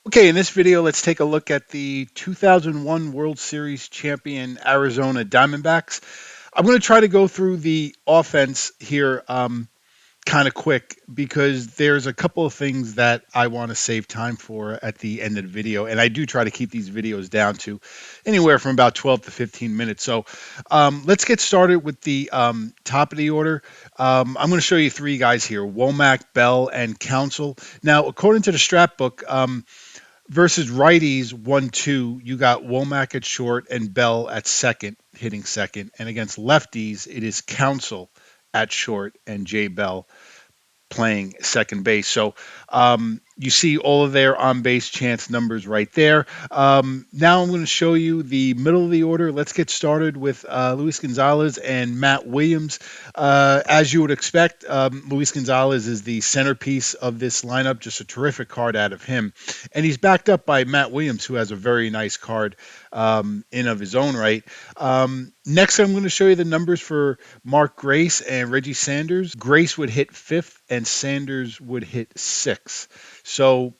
Okay, in this video, let's take a look at the 2001 World Series champion Arizona Diamondbacks. I'm going to try to go through the offense here kind of quick because there's a couple of things that I want to save time for at the end of the video. And I do try to keep these videos down to anywhere from about 12 to 15 minutes. So let's get started with the top of the order. I'm going to show you three guys here: Womack, Bell, and Council. Now, according to the Strat book, versus righties, 1-2, you got Womack at short and Bell at second, hitting second. And against lefties, it is Council at short and Jay Bell playing second base. So you see all of their on base chance numbers right there. Now I'm going to show you the middle of the order. Let's get started with Luis Gonzalez and Matt Williams. As you would expect, Luis Gonzalez is the centerpiece of this lineup, just a terrific card out of him. And he's backed up by Matt Williams, who has a very nice card in of his own right. Next, I'm going to show you the numbers for Mark Grace and Reggie Sanders. Grace would hit fifth and Sanders would hit sixth. So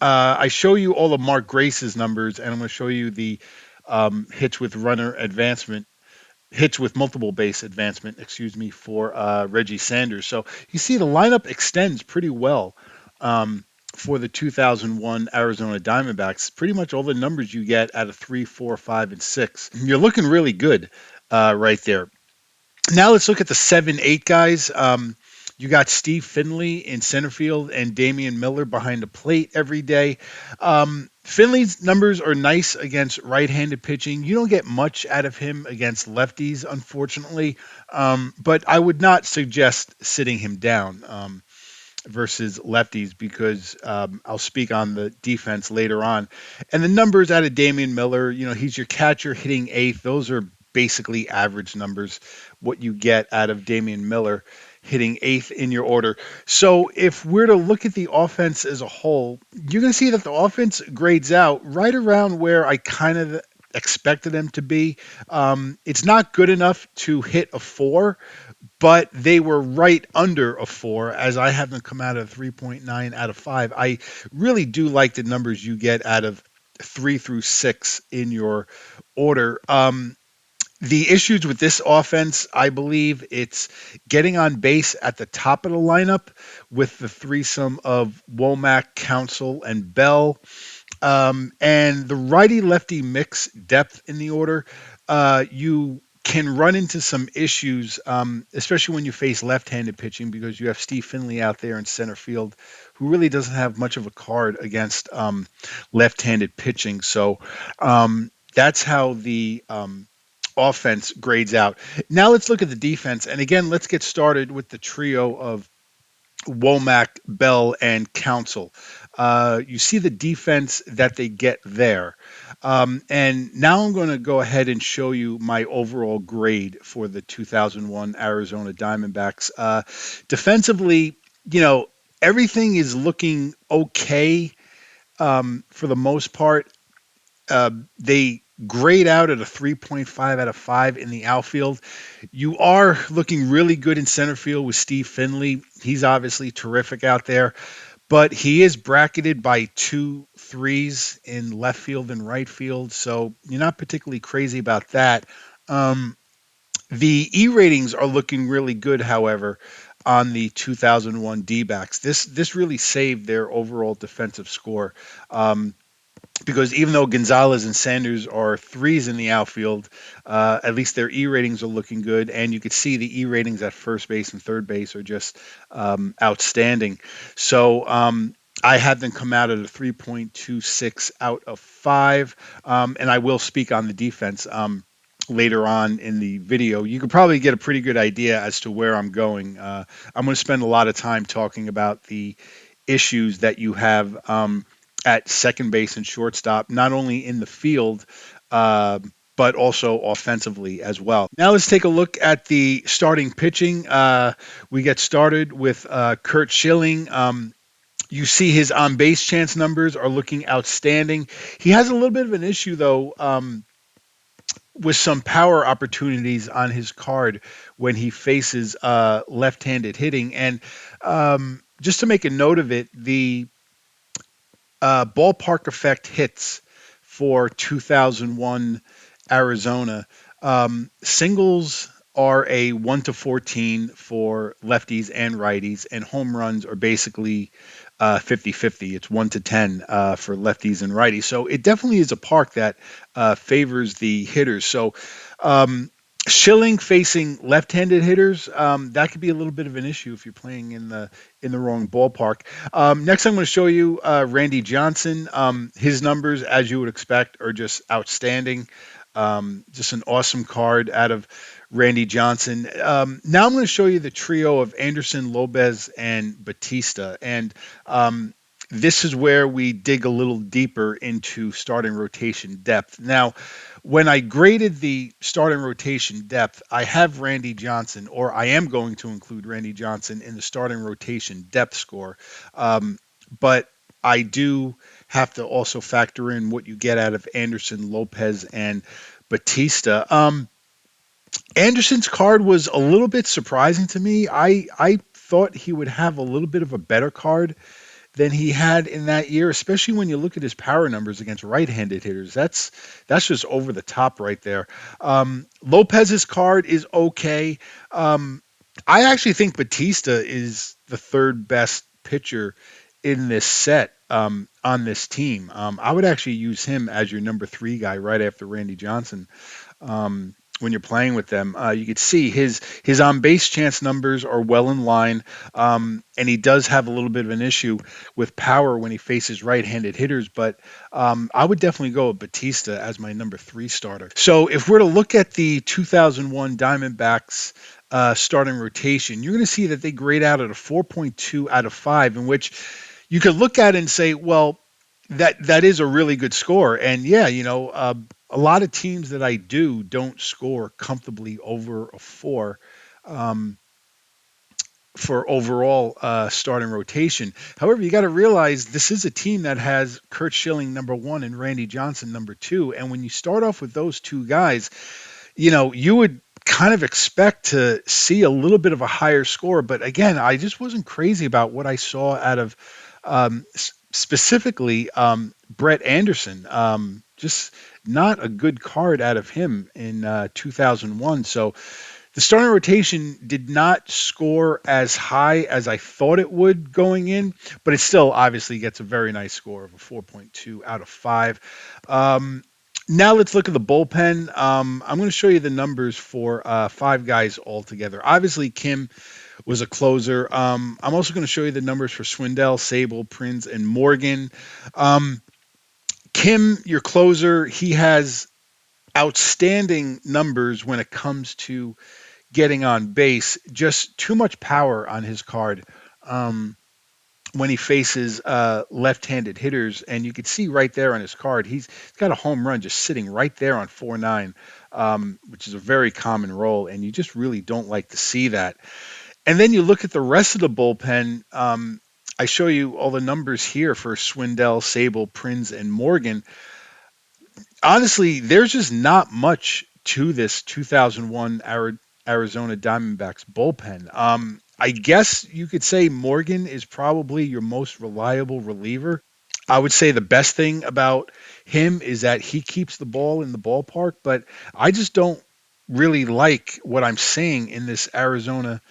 I show you all of Mark Grace's numbers, and I'm going to show you the hits with runner advancement, hits with multiple base advancement, excuse me, for Reggie Sanders. So you see the lineup extends pretty well for the 2001 Arizona Diamondbacks. Pretty much all the numbers you get out of 3, 4, 5, and 6. You're looking really good right there. Now let's look at the 7-8 guys. You got Steve Finley in center field and Damian Miller behind the plate every day. Finley's numbers are nice against right-handed pitching. You don't get much out of him against lefties, unfortunately. But I would not suggest sitting him down versus lefties because I'll speak on the defense later on. And the numbers out of Damian Miller, he's your catcher hitting eighth. Those are basically average numbers, what you get out of Damian Miller hitting eighth in your order. So if we're to look at the offense as a whole, you're going to see that the offense grades out right around where I kind of expected them to be. It's not good enough to hit a 4, but they were right under a 4 as I have them come out of 3.9 out of 5. I really do like the numbers you get out of 3 through 6 in your order. The issues with this offense, I believe it's getting on base at the top of the lineup with the threesome of Womack, Council, and Bell. And the righty lefty mix depth in the order, you can run into some issues, especially when you face left handed pitching, because you have Steve Finley out there in center field who really doesn't have much of a card against left handed pitching. So that's how the offense grades out. Now let's look at the defense. And again, let's get started with the trio of Womack, Bell, and Council. You see the defense that they get there. And now I'm going to go ahead and show you my overall grade for the 2001 Arizona Diamondbacks. Defensively, everything is looking okay for the most part. They grade out at a 3.5 out of 5 in the outfield. You are looking really good in center field with Steve Finley. He's obviously terrific out there, but he is bracketed by 2 threes in left field and right field, so you're not particularly crazy about that. Um, the E ratings are looking really good, however, on the 2001 D-backs. This really saved their overall defensive score. Because even though Gonzalez and Sanders are threes in the outfield, at least their E ratings are looking good, and you could see the E ratings at first base and third base are just outstanding. So I had them come out at a 3.26 out of 5, and I will speak on the defense later on in the video. You could probably get a pretty good idea as to where I'm going. I'm going to spend a lot of time talking about the issues that you have at second base and shortstop, not only in the field, but also offensively as well. Now let's take a look at the starting pitching. We get started with Kurt Schilling. You see his on base chance numbers are looking outstanding. He has a little bit of an issue, though, with some power opportunities on his card when he faces left handed hitting. And just to make a note of it, the ballpark effect hits for 2001 Arizona. Singles are a 1 to 14 for lefties and righties, and home runs are basically 50-50. It's 1 to 10 for lefties and righties. So it definitely is a park that favors the hitters. So um, Schilling facing left-handed hitters, that could be a little bit of an issue if you're playing in the wrong ballpark. Next, I'm going to show you Randy Johnson. His numbers, as you would expect, are just outstanding. Just an awesome card out of Randy Johnson. Now I'm going to show you the trio of Anderson, Lopez, and Batista. And this is where we dig a little deeper into starting rotation depth. Now, when I graded the starting rotation depth, I have Randy Johnson, or I am going to include Randy Johnson in the starting rotation depth score. But I do have to also factor in what you get out of Anderson, Lopez, and Batista. Anderson's card was a little bit surprising to me. I thought he would have a little bit of a better card than he had in that year, especially when you look at his power numbers against right-handed hitters. That's just over the top right there. Lopez's card is okay. I actually think Batista is the third best pitcher in this set on this team. I would actually use him as your number three guy right after Randy Johnson. When you're playing with them, you could see his on base chance numbers are well in line, and he does have a little bit of an issue with power when he faces right-handed hitters. But I would definitely go with Batista as my number three starter. So if we're to look at the 2001 Diamondbacks starting rotation, you're going to see that they grade out at a 4.2 out of 5, in which you could look at it and say, well, that is a really good score. And yeah, a lot of teams that I do don't score comfortably over a 4 um, for overall starting rotation. However, you got to realize this is a team that has Kurt Schilling number one and Randy Johnson number two. And when you start off with those two guys, you would kind of expect to see a little bit of a higher score. But again, I just wasn't crazy about what I saw out of specifically Brett Anderson. Just not a good card out of him in 2001. So the starting rotation did not score as high as I thought it would going in, but it still obviously gets a very nice score of a 4.2 out of 5. Um, Now let's look at the bullpen. I'm going to show you the numbers for five guys altogether. Obviously, Kim was a closer. I'm also going to show you the numbers for Swindell, Sable, Prince, and Morgan. Um, Kim, your closer, he has outstanding numbers when it comes to getting on base. Just too much power on his card. Um, when he faces left-handed hitters, and you could see right there on his card, he's got a home run just sitting right there on 4-9, which is a very common role, and you just really don't like to see that. And then you look at the rest of the bullpen. I show you all the numbers here for Swindell, Sable, Prinz, and Morgan. Honestly, there's just not much to this 2001 Arizona Diamondbacks bullpen. I guess you could say Morgan is probably your most reliable reliever. I would say the best thing about him is that he keeps the ball in the ballpark, but I just don't really like what I'm seeing in this Arizona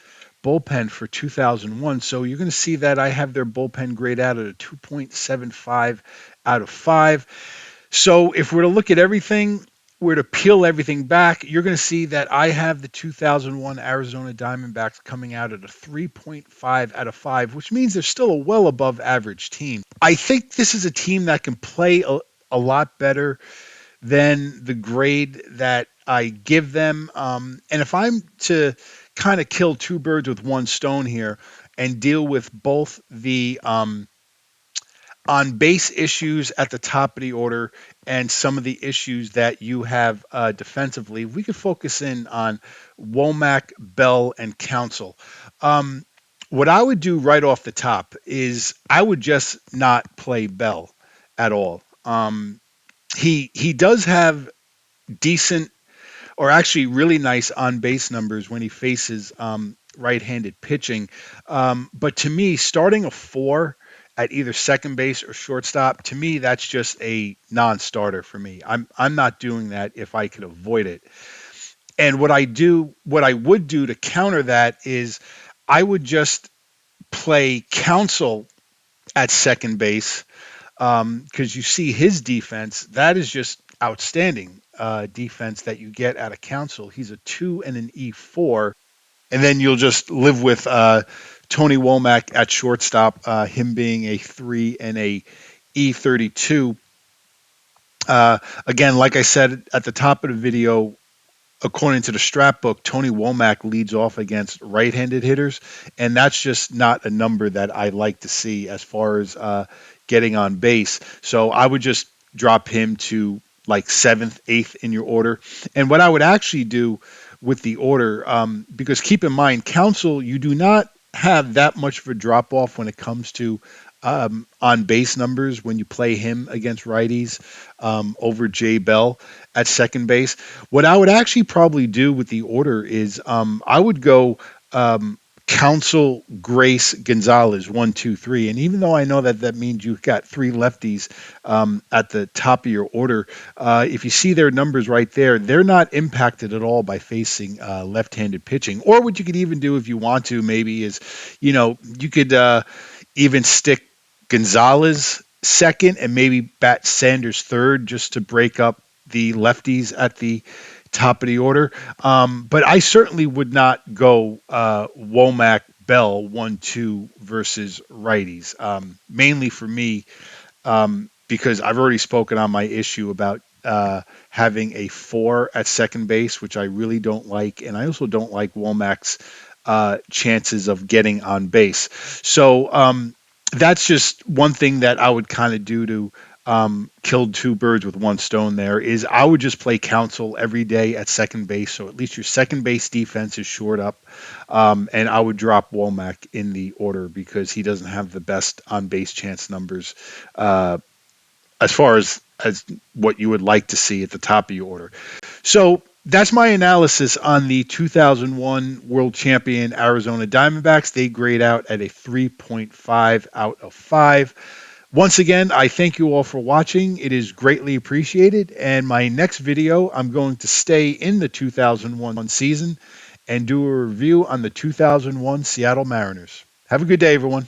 bullpen for 2001. So you're going to see that I have their bullpen grade out at a 2.75 out of 5. So if we're to look at everything, we're to peel everything back, you're going to see that I have the 2001 Arizona Diamondbacks coming out at a 3.5 out of 5, which means they're still a well above average team. I think this is a team that can play a lot better than the grade that I give them. And if I'm to kind of kill two birds with one stone here and deal with both the on base issues at the top of the order and some of the issues that you have defensively, we could focus in on Womack, Bell, and Council. Um, what I would do right off the top is I would just not play Bell at all. He does have decent or actually really nice on base numbers when he faces right-handed pitching. But to me, starting a 4 at either second base or shortstop, to me that's just a non-starter for me. I'm not doing that if I could avoid it. And what I would do to counter that is I would just play Counsell at second base because you see his defense. That is just outstanding defense that you get out of Counsell. He's a 2 and an E4, and then you'll just live with Tony Womack at shortstop, him being a 3 and a E32. Again, like I said at the top of the video, according to the Strat book, Tony Womack leads off against right-handed hitters, and that's just not a number that I like to see as far as getting on base. So I would just drop him to like seventh, eighth in your order. And what I would actually do with the order, because keep in mind, Counsell, you do not have that much of a drop off when it comes to on base numbers when you play him against righties over Jay Bell at second base. What I would actually probably do with the order is I would go Counsell, Grace, Gonzalez, 1, 2, 3. And even though I know that that means you've got three lefties at the top of your order, if you see their numbers right there, they're not impacted at all by facing left-handed pitching. Or what you could even do if you want to, maybe is, you could even stick Gonzalez second and maybe bat Sanders third just to break up the lefties at the top of the order. But I certainly would not go Womack Bell 1, 2 versus righties. Mainly for me, because I've already spoken on my issue about having a 4 at second base, which I really don't like, and I also don't like Womack's chances of getting on base. So that's just one thing that I would kind of do to kill two birds with one stone. There is I would just play Counsell every day at second base, so at least your second base defense is shored up, and I would drop Womack in the order because he doesn't have the best on base chance numbers uh, as far as what you would like to see at the top of your order. So that's my analysis on the 2001 World Champion Arizona Diamondbacks. They grade out at a 3.5 out of 5. Once again, I thank you all for watching. It is greatly appreciated. And my next video, I'm going to stay in the 2001 season and do a review on the 2001 Seattle Mariners. Have a good day, everyone.